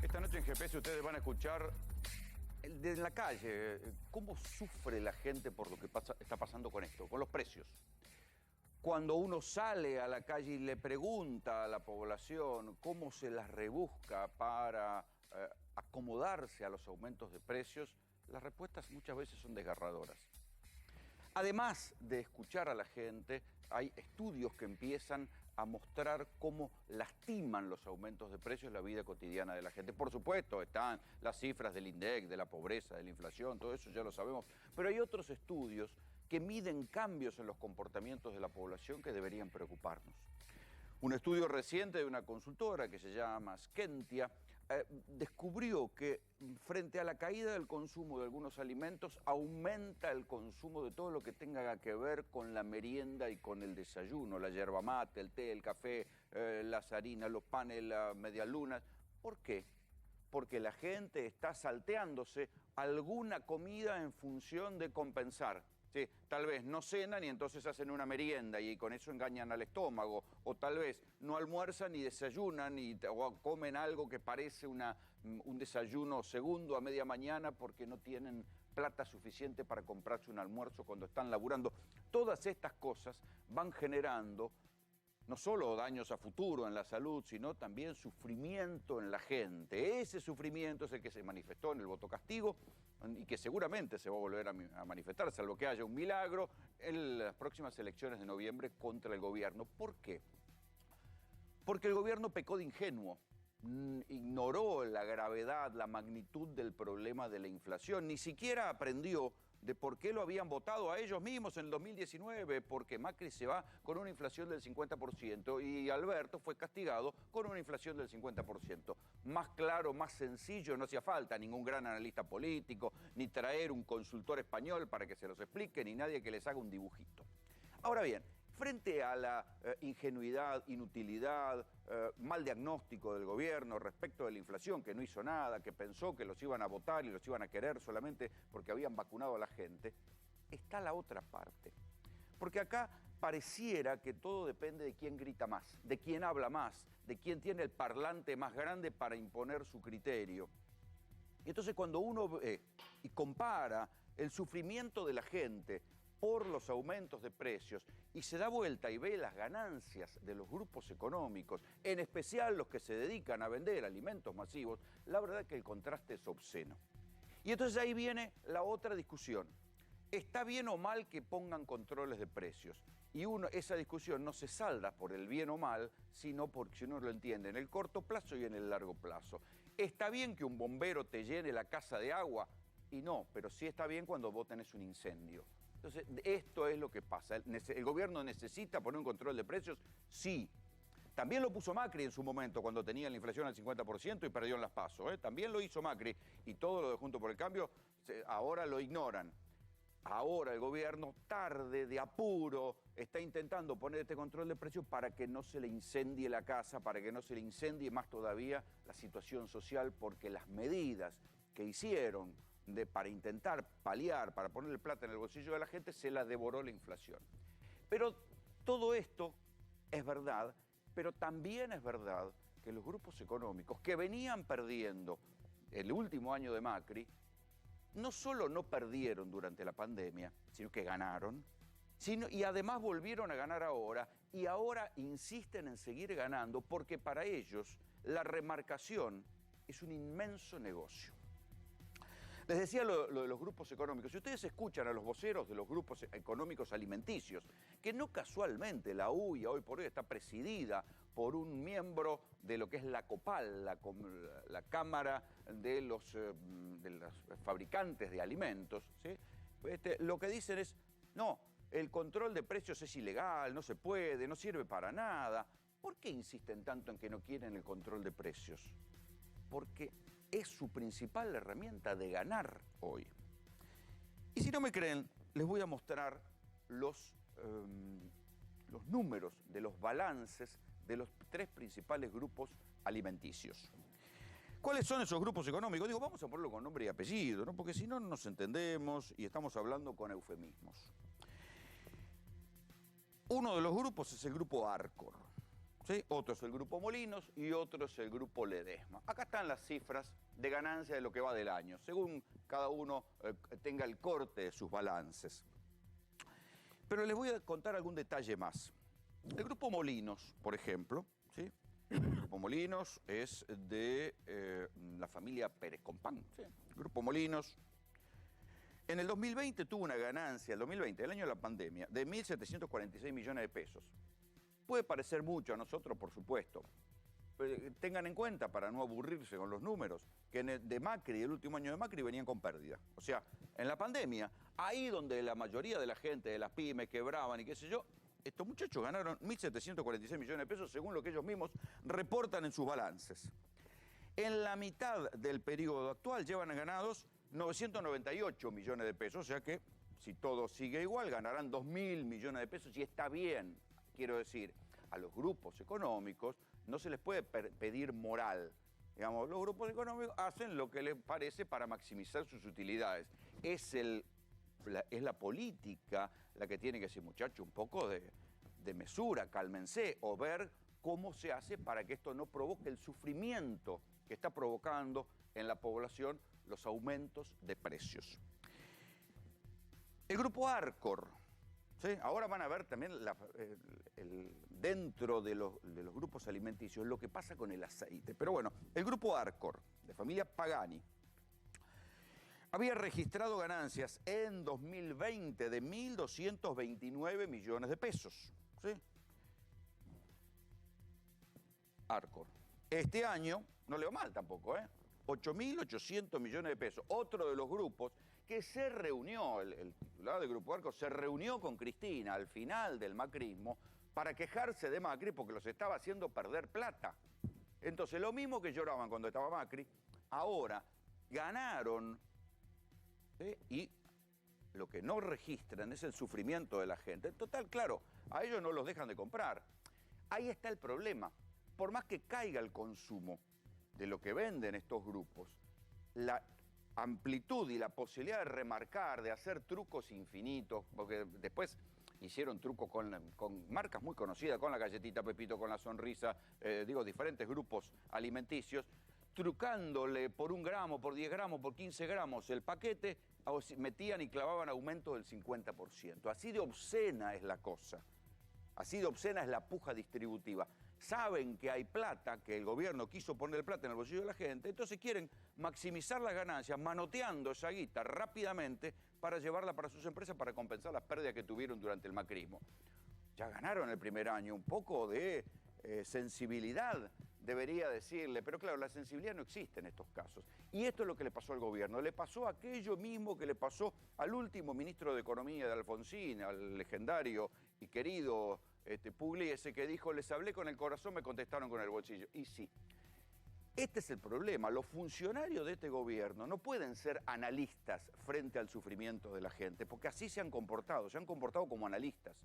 Esta noche en GPS ustedes van a escuchar de la calle cómo sufre la gente por lo que está pasando con esto, con los precios. Cuando uno sale a la calle y le pregunta a la población cómo se las rebusca para acomodarse a los aumentos de precios, las respuestas muchas veces son desgarradoras. Además de escuchar a la gente, hay estudios que empiezan a mostrar cómo lastiman los aumentos de precios en la vida cotidiana de la gente. Por supuesto, están las cifras del INDEC, de la pobreza, de la inflación, todo eso ya lo sabemos, pero hay otros estudios que miden cambios en los comportamientos de la población que deberían preocuparnos. Un estudio reciente de una consultora que se llama Skentia descubrió que frente a la caída del consumo de algunos alimentos aumenta el consumo de todo lo que tenga que ver con la merienda y con el desayuno, la yerba mate, el té, el café, las harinas, los panes, las medialunas. ¿Por qué? Porque la gente está salteándose alguna comida en función de compensar. Sí, tal vez no cenan y entonces hacen una merienda y con eso engañan al estómago. O tal vez no almuerzan ni desayunan o comen algo que parece un desayuno segundo a media mañana porque no tienen plata suficiente para comprarse un almuerzo cuando están laburando. Todas estas cosas van generando no solo daños a futuro en la salud, sino también sufrimiento en la gente. Ese sufrimiento es el que se manifestó en el voto castigo y que seguramente se va a volver a manifestar, salvo que haya un milagro, en las próximas elecciones de noviembre contra el gobierno. ¿Por qué? Porque el gobierno pecó de ingenuo. Ignoró la gravedad, la magnitud del problema de la inflación. Ni siquiera aprendió de por qué lo habían votado a ellos mismos en el 2019, porque Macri se va con una inflación del 50% y Alberto fue castigado con una inflación del 50%. Más claro, más sencillo, no hacía falta ningún gran analista político, ni traer un consultor español para que se los explique, ni nadie que les haga un dibujito. Ahora bien, frente a la ingenuidad, inutilidad, mal diagnóstico del gobierno respecto de la inflación, que no hizo nada, que pensó que los iban a votar y los iban a querer solamente porque habían vacunado a la gente, está la otra parte. Porque acá pareciera que todo depende de quién grita más, de quién habla más, de quién tiene el parlante más grande para imponer su criterio. Y entonces cuando uno ve y compara el sufrimiento de la gente por los aumentos de precios y se da vuelta y ve las ganancias de los grupos económicos, en especial los que se dedican a vender alimentos masivos, la verdad es que el contraste es obsceno. Y entonces ahí viene la otra discusión. ¿Está bien o mal que pongan controles de precios? Y esa discusión no se salda por el bien o mal, sino porque si uno lo entiende en el corto plazo y en el largo plazo. ¿Está bien que un bombero te llene la casa de agua? Y no, pero sí está bien cuando vos tenés un incendio. Entonces, esto es lo que pasa. ¿El gobierno necesita poner un control de precios? Sí. También lo puso Macri en su momento, cuando tenía la inflación al 50% y perdió en las PASO. También lo hizo Macri y todo lo de Juntos por el Cambio ahora lo ignoran. Ahora el gobierno, tarde, de apuro, está intentando poner este control de precios para que no se le incendie la casa, para que no se le incendie más todavía la situación social, porque las medidas que hicieron para intentar paliar, para ponerle plata en el bolsillo de la gente, se la devoró la inflación. Pero todo esto es verdad, pero también es verdad que los grupos económicos que venían perdiendo el último año de Macri, no solo no perdieron durante la pandemia, sino que ganaron, y además volvieron a ganar ahora, y ahora insisten en seguir ganando porque para ellos la remarcación es un inmenso negocio. Les decía lo de los grupos económicos. Si ustedes escuchan a los voceros de los grupos económicos alimenticios, que no casualmente la UIA hoy por hoy está presidida por un miembro de lo que es la COPAL, la Cámara de los Fabricantes de Alimentos, ¿sí? Lo que dicen es, no, el control de precios es ilegal, no se puede, no sirve para nada. ¿Por qué insisten tanto en que no quieren el control de precios? Porque es su principal herramienta de ganar hoy. Y si no me creen, les voy a mostrar los números de los balances de los tres principales grupos alimenticios. ¿Cuáles son esos grupos económicos? Digo, vamos a ponerlo con nombre y apellido, ¿no? Porque si no, no nos entendemos y estamos hablando con eufemismos. Uno de los grupos es el grupo Arcor. ¿sí? Otro es el Grupo Molinos y otro es el Grupo Ledesma. Acá están las cifras de ganancia de lo que va del año, según cada uno tenga el corte de sus balances. Pero les voy a contar algún detalle más. El Grupo Molinos, por ejemplo, ¿sí? El Grupo Molinos es de la familia Pérez Compán. ¿Sí? El Grupo Molinos en el 2020 tuvo una ganancia, el año de la pandemia, de 1.746 millones de pesos. Puede parecer mucho a nosotros, por supuesto. Pero tengan en cuenta, para no aburrirse con los números, que de Macri, el último año de Macri, venían con pérdida. O sea, en la pandemia, ahí donde la mayoría de la gente, de las pymes, quebraban y qué sé yo, estos muchachos ganaron 1.746 millones de pesos, según lo que ellos mismos reportan en sus balances. En la mitad del periodo actual llevan ganados 998 millones de pesos, o sea que, si todo sigue igual, ganarán 2.000 millones de pesos y está bien. Quiero decir, a los grupos económicos no se les puede pedir moral. Digamos, los grupos económicos hacen lo que les parece para maximizar sus utilidades. Es la política la que tiene que decir, muchachos, un poco de mesura, cálmense, o ver cómo se hace para que esto no provoque el sufrimiento que está provocando en la población los aumentos de precios. El Grupo Arcor, ¿sí? Ahora van a ver también dentro de los grupos alimenticios lo que pasa con el aceite. Pero bueno, el Grupo Arcor, de familia Pagani, había registrado ganancias en 2020 de 1.229 millones de pesos. ¿Sí? Arcor. Este año no le va mal tampoco, 8.800 millones de pesos. Otro de los grupos que se reunió, el titular del Grupo Arcor, se reunió con Cristina al final del macrismo para quejarse de Macri porque los estaba haciendo perder plata. Entonces, lo mismo que lloraban cuando estaba Macri, ahora ganaron, ¿sí? Y lo que no registran es el sufrimiento de la gente. En total, claro, a ellos no los dejan de comprar. Ahí está el problema. Por más que caiga el consumo de lo que venden estos grupos, la amplitud y la posibilidad de remarcar, de hacer trucos infinitos, porque después hicieron trucos con marcas muy conocidas, con la galletita Pepito, con la sonrisa, diferentes grupos alimenticios, trucándole por 1 gramo, por 10 gramos, por 15 gramos el paquete, metían y clavaban aumentos del 50%. Así de obscena es la cosa, así de obscena es la puja distributiva. Saben que hay plata, que el gobierno quiso poner plata en el bolsillo de la gente, entonces quieren maximizar las ganancias, manoteando esa guita rápidamente para llevarla para sus empresas para compensar las pérdidas que tuvieron durante el macrismo. Ya ganaron el primer año, un poco de sensibilidad, debería decirle, pero claro, la sensibilidad no existe en estos casos. Y esto es lo que le pasó al gobierno, le pasó aquello mismo que le pasó al último ministro de Economía de Alfonsín, al legendario y querido Pugliese, que dijo, les hablé con el corazón, me contestaron con el bolsillo. Y sí, este es el problema. Los funcionarios de este gobierno no pueden ser analistas frente al sufrimiento de la gente, porque así se han comportado como analistas.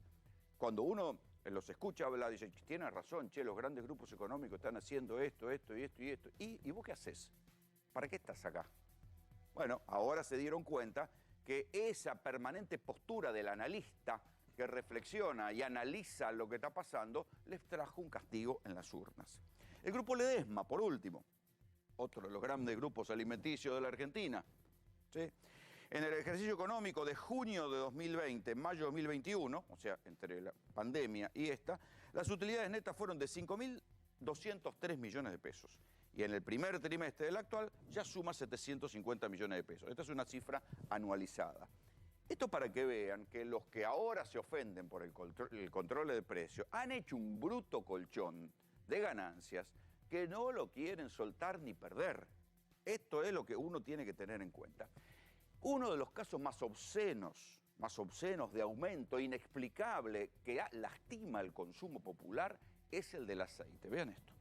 Cuando uno los escucha hablar, dice, tienes razón, che, los grandes grupos económicos están haciendo esto, esto y esto y esto. ¿Y vos qué haces? ¿Para qué estás acá? Bueno, ahora se dieron cuenta que esa permanente postura del analista que reflexiona y analiza lo que está pasando, les trajo un castigo en las urnas. El Grupo Ledesma, por último, otro de los grandes grupos alimenticios de la Argentina, ¿sí? En el ejercicio económico de junio de 2020, mayo de 2021, o sea, entre la pandemia y esta, las utilidades netas fueron de 5.203 millones de pesos. Y en el primer trimestre del actual ya suma 750 millones de pesos. Esta es una cifra anualizada. Esto para que vean que los que ahora se ofenden por el control de precios han hecho un bruto colchón de ganancias que no lo quieren soltar ni perder. Esto es lo que uno tiene que tener en cuenta. Uno de los casos más obscenos de aumento inexplicable que lastima el consumo popular es el del aceite. Vean esto.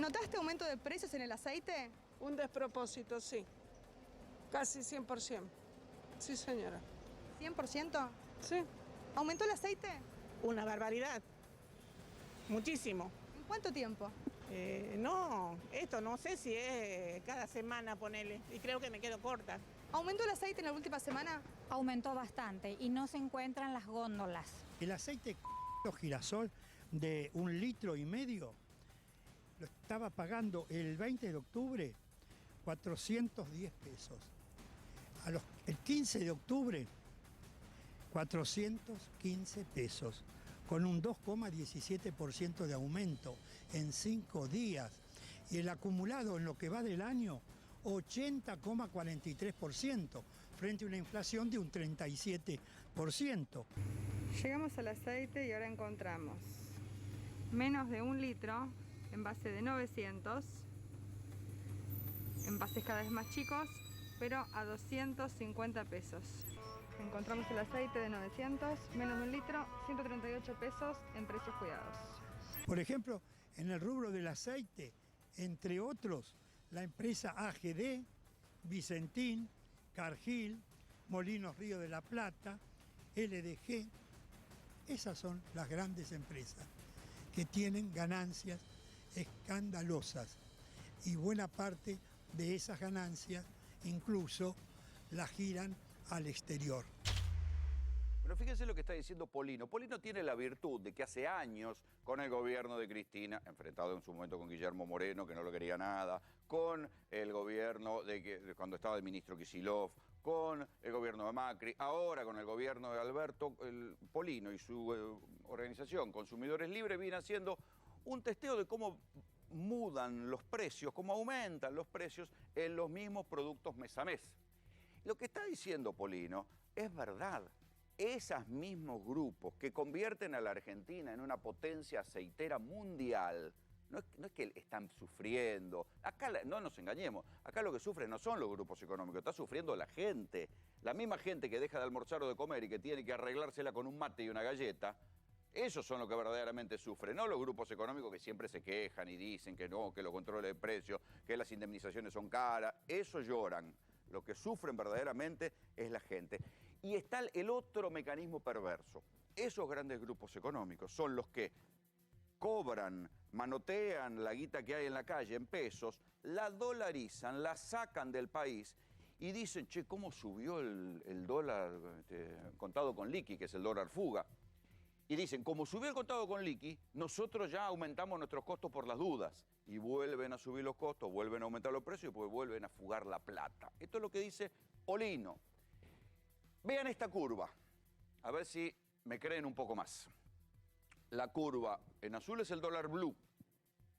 ¿Notaste aumento de precios en el aceite? Un despropósito, sí. Casi 100%. Sí, señora. ¿100%? Sí. ¿Aumentó el aceite? Una barbaridad. Muchísimo. ¿En cuánto tiempo? No sé si es cada semana, ponele. Y creo que me quedo corta. ¿Aumentó el aceite en la última semana? Aumentó bastante y no se encuentran las góndolas. El aceite Girasol de 1,5 litros lo estaba pagando el 20 de octubre 410 pesos. El 15 de octubre 415 pesos, con un 2,17% de aumento en 5 días. Y el acumulado en lo que va del año, 80,43%, frente a una inflación de un 37%. Llegamos al aceite y ahora encontramos menos de 1 litro, envase de 900, envases cada vez más chicos, pero a 250 pesos. Encontramos el aceite de 900, menos de 1 litro, 138 pesos en precios cuidados. Por ejemplo, en el rubro del aceite, entre otros, la empresa AGD, Vicentín, Cargill, Molinos Río de la Plata, LDG, esas son las grandes empresas que tienen ganancias escandalosas y buena parte de esas ganancias incluso las giran al exterior. Pero fíjense lo que está diciendo Polino. Polino tiene la virtud de que hace años con el gobierno de Cristina, enfrentado en su momento con Guillermo Moreno, que no lo quería nada, con el gobierno cuando estaba el ministro Kicillof, con el gobierno de Macri, ahora con el gobierno de Alberto, Polino y su organización Consumidores Libres viene haciendo un testeo de cómo mudan los precios, cómo aumentan los precios en los mismos productos mes a mes. Lo que está diciendo Polino es verdad. Esos mismos grupos que convierten a la Argentina en una potencia aceitera mundial, no es que están sufriendo. Acá no nos engañemos, acá lo que sufren no son los grupos económicos, está sufriendo la gente. La misma gente que deja de almorzar o de comer y que tiene que arreglársela con un mate y una galleta, esos son los que verdaderamente sufren, no los grupos económicos que siempre se quejan y dicen que no, que los controles de precios, que las indemnizaciones son caras, esos lloran. Lo que sufren verdaderamente es la gente. Y está el otro mecanismo perverso. Esos grandes grupos económicos son los que cobran, manotean la guita que hay en la calle en pesos, la dolarizan, la sacan del país y dicen, che, ¿cómo subió el dólar contado con liqui, que es el dólar fuga? Y dicen, como subió el contado con liqui, nosotros ya aumentamos nuestros costos por las dudas. Y vuelven a subir los costos, vuelven a aumentar los precios y pues vuelven a fugar la plata. Esto es lo que dice Polino. Vean esta curva, a ver si me creen un poco más. La curva en azul es el dólar blue.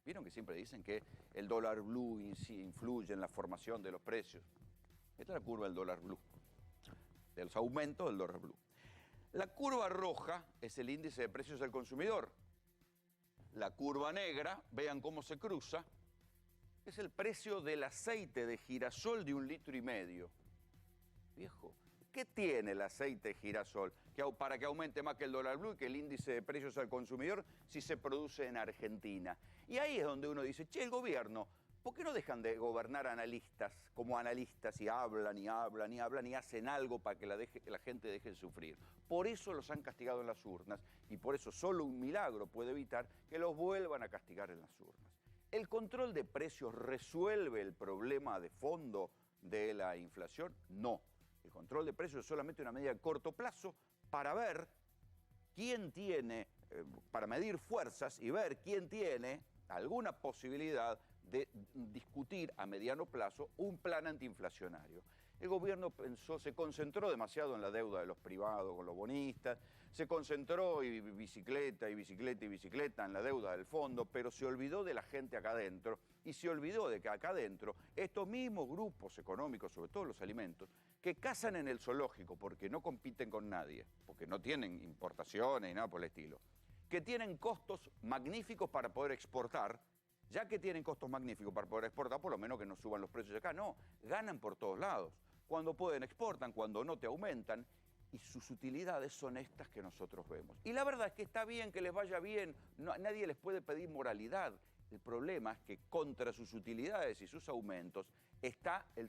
¿Vieron que siempre dicen que el dólar blue influye en la formación de los precios? Esta es la curva del dólar blue, de los aumentos del dólar blue. La curva roja es el índice de precios del consumidor. La curva negra, vean cómo se cruza, es el precio del aceite de girasol de 1,5 litros. Viejo, ¿qué tiene el aceite de girasol para que aumente más que el dólar blue y que el índice de precios al consumidor si se produce en Argentina? Y ahí es donde uno dice, che, el gobierno, ¿por qué no dejan de gobernar analistas como analistas y hablan y hablan y hablan y hacen algo para que la gente deje de sufrir? Por eso los han castigado en las urnas y por eso solo un milagro puede evitar que los vuelvan a castigar en las urnas. ¿El control de precios resuelve el problema de fondo de la inflación? No. El control de precios es solamente una medida de corto plazo para ver quién tiene, para medir fuerzas y ver quién tiene alguna posibilidad de discutir a mediano plazo un plan antiinflacionario. El gobierno se concentró demasiado en la deuda de los privados con los bonistas, se concentró y bicicleta en la deuda del fondo, pero se olvidó de la gente acá adentro y se olvidó de que acá adentro estos mismos grupos económicos, sobre todo los alimentos, que cazan en el zoológico porque no compiten con nadie, porque no tienen importaciones y nada por el estilo, que tienen costos magníficos para poder exportar. Ya que tienen costos magníficos para poder exportar, por lo menos que no suban los precios de acá. No, ganan por todos lados. Cuando pueden exportan, cuando no te aumentan. Y sus utilidades son estas que nosotros vemos. Y la verdad es que está bien que les vaya bien. Nadie les puede pedir moralidad. El problema es que contra sus utilidades y sus aumentos está el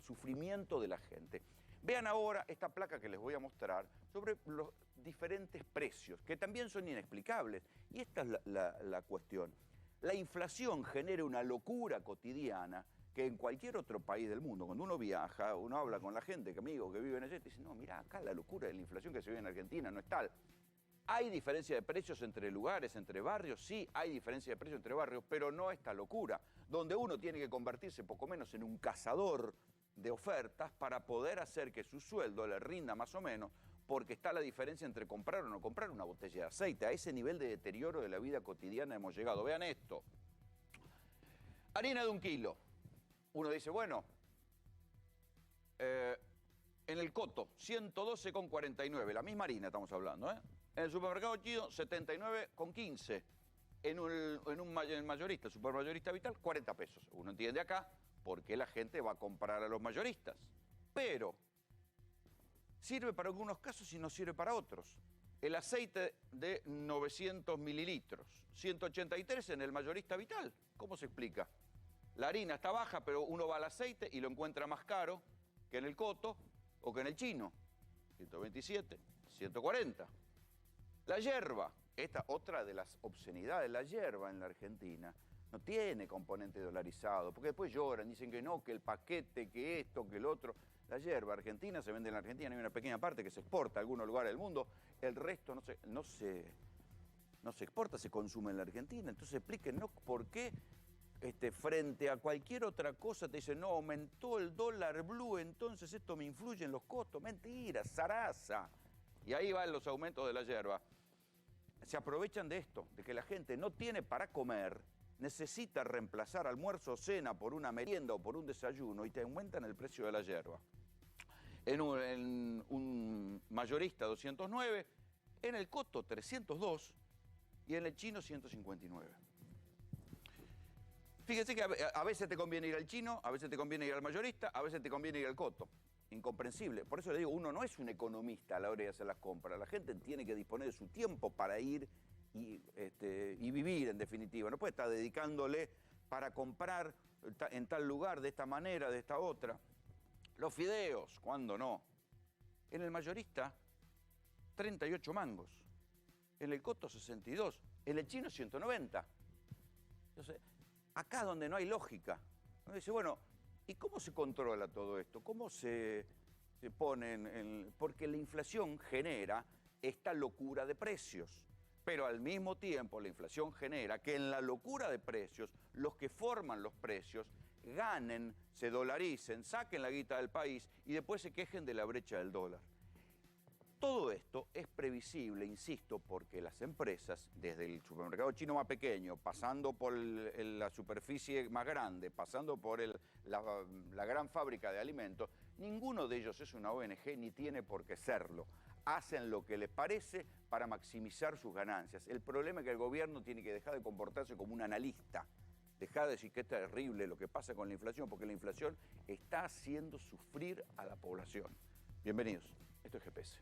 sufrimiento de la gente. Vean ahora esta placa que les voy a mostrar sobre los diferentes precios, que también son inexplicables. Y esta es la cuestión. La inflación genera una locura cotidiana que en cualquier otro país del mundo, cuando uno viaja, uno habla con la gente, amigos que viven allí, y dice, no, mira, acá la locura de la inflación que se vive en Argentina no es tal. ¿Hay diferencia de precios entre lugares, entre barrios? Sí, hay diferencia de precios entre barrios, pero no esta locura, donde uno tiene que convertirse poco menos en un cazador de ofertas para poder hacer que su sueldo le rinda más o menos, porque está la diferencia entre comprar o no comprar una botella de aceite. A ese nivel de deterioro de la vida cotidiana hemos llegado. Vean esto. Harina de 1 kilo. Uno dice, bueno, en el Coto, 112,49, la misma harina estamos hablando, ¿eh? En el supermercado Chino, 79,15. En el mayorista, el supermayorista Vital, 40 pesos. Uno entiende acá por qué la gente va a comprar a los mayoristas. Pero sirve para algunos casos y no sirve para otros. El aceite de 900 mililitros, 183 en el mayorista Vital. ¿Cómo se explica? La harina está baja, pero uno va al aceite y lo encuentra más caro que en el Coto o que en el Chino. 127, 140. La yerba, esta otra de las obscenidades, la yerba en la Argentina no tiene componente dolarizado, porque después lloran, dicen que no, que el paquete, que esto, que el otro. La yerba argentina se vende en la Argentina, hay una pequeña parte que se exporta a algunos lugares del mundo, el resto no se exporta, se consume en la Argentina. Entonces explíquenos por qué frente a cualquier otra cosa te dicen, no, aumentó el dólar blue, entonces esto me influye en los costos. Mentira, zaraza. Y ahí van los aumentos de la yerba. Se aprovechan de esto, de que la gente no tiene para comer, necesita reemplazar almuerzo o cena por una merienda o por un desayuno y te aumentan el precio de la yerba. En un mayorista 209, en el Coto 302 y en el Chino 159. Fíjese que a veces te conviene ir al Chino, a veces te conviene ir al mayorista, a veces te conviene ir al Coto. Incomprensible. Por eso le digo, uno no es un economista a la hora de hacer las compras. La gente tiene que disponer de su tiempo para ir y vivir, en definitiva. No puede estar dedicándole para comprar en tal lugar, de esta manera, de esta otra. Los fideos, ¿cuándo no? En el mayorista, 38 mangos. En el Coto, 62. En el Chino, 190. Entonces, acá donde no hay lógica. Uno dice, bueno, ¿y cómo se controla todo esto? ¿Cómo se pone porque la inflación genera esta locura de precios. Pero al mismo tiempo la inflación genera que en la locura de precios, los que forman los precios ganen, se dolaricen, saquen la guita del país y después se quejen de la brecha del dólar. Todo esto es previsible, insisto, porque las empresas, desde el supermercado chino más pequeño, pasando por la superficie más grande, pasando por la gran fábrica de alimentos, ninguno de ellos es una ONG ni tiene por qué serlo. Hacen lo que les parece para maximizar sus ganancias. El problema es que el gobierno tiene que dejar de comportarse como un analista, dejar de decir que es terrible lo que pasa con la inflación, porque la inflación está haciendo sufrir a la población. Bienvenidos, esto es GPS.